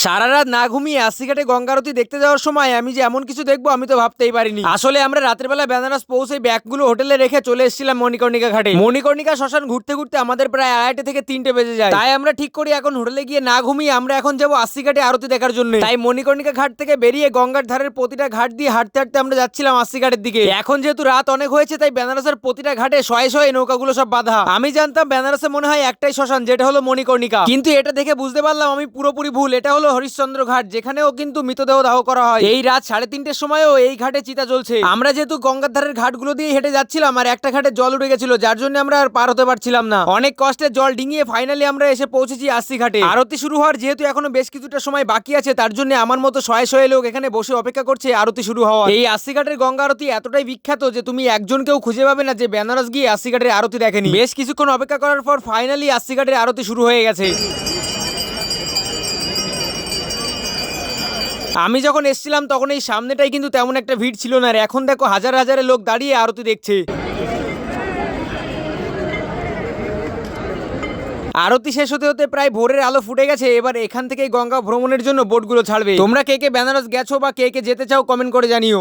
সারা রাত না ঘুমিয়ে আশি ঘাটে গঙ্গা আরতি দেখতে যাওয়ার সময় আমি যে এমন কিছু দেখবো আমি তো ভাবতেই পারিনি। আসলে আমরা রাতের বেলা বেনারস পৌঁছে ব্যাগগুলো হোটেলে রেখে চলে এসেছিলাম মণিকর্ণিকা ঘাটে। মণিকর্ণিকা শ্মশান ঘুরতে ঘুরতে আমাদের প্রায় 2:30 থেকে 3টে বেজে যায়। তাই আমরা ঠিক করি এখন হোটেলে গিয়ে না ঘুমিয়ে আমরা এখন যাবো আশি ঘাটে আরতি দেখার জন্য। তাই মণিকর্ণিকা ঘাট থেকে বেরিয়ে গঙ্গার ধারের প্রতিটা ঘাট দিয়ে হাঁটতে হাঁটতে আমরা যাচ্ছিলাম আশি ঘাটের দিকে। এখন যেহেতু রাত অনেক হয়েছে তাই বেনারসের প্রতিটা ঘাটে শয়ে শয়ে নৌকাগুলো সব বাঁধা। আমি জানতাম বেনারসে মনে হয় একটাই শ্মশান, যেটা হলো মণিকর্ণিকা, কিন্তু এটা দেখে বুঝতে পারলাম আমি পুরোপুরি ভুল। এটা হলো হরিশ্চন্দ্র ঘাট, যেখানেও কিন্তু মৃতদেহ দাহ করা হয়। এই রাত 3:30-র সময়ও এই ঘাটে চিতা জ্বলছে। আমরা যেহেতু গঙ্গার ধারের ঘাটগুলো দিয়ে হেঁটে যাচ্ছিলাম আর একটা ঘাটে জল উঠে গেছিল, যার জন্য আমরা আর পার হতে পারছিলাম না। অনেক কষ্টে জল ডিঙিয়ে ফাইনালি আমরা এসে পৌঁছেছি আশি ঘাটে। আরতি শুরু হওয়ার যেহেতু এখনো বেশ কিছুটা সময় বাকি আছে, তার জন্য আমার মতো শয়ে শয়ে লোক এখানে বসে অপেক্ষা করছে আরতি শুরু হওয়ার। এই আশি ঘাটের গঙ্গা আরতি এতটাই বিখ্যাত যে তুমি একজনকেও খুঁজে পাবে না যে বেনারস গিয়ে আশি ঘাটের আরতি দেখেনি। বেশ কিছুক্ষণ অপেক্ষা করার পর ফাইনালি আশি ঘাটের আরতি শুরু হয়ে গেছে। আমি যখন এসেছিলাম তখন এই সামনেটাই কিন্তু তেমন একটা ভিড় ছিল না, আর এখন দেখো হাজার হাজারে লোক দাঁড়িয়ে আরতি দেখছে। আরতি শেষ হতে হতে প্রায় ভোরের আলো ফুটে গেছে। এবার এখান থেকেই গঙ্গা ভ্রমণের জন্য বোটগুলো ছাড়বে। তোমরা কে কে বেনারস গেছো বা কে কে যেতে চাও কমেন্ট করে জানিও।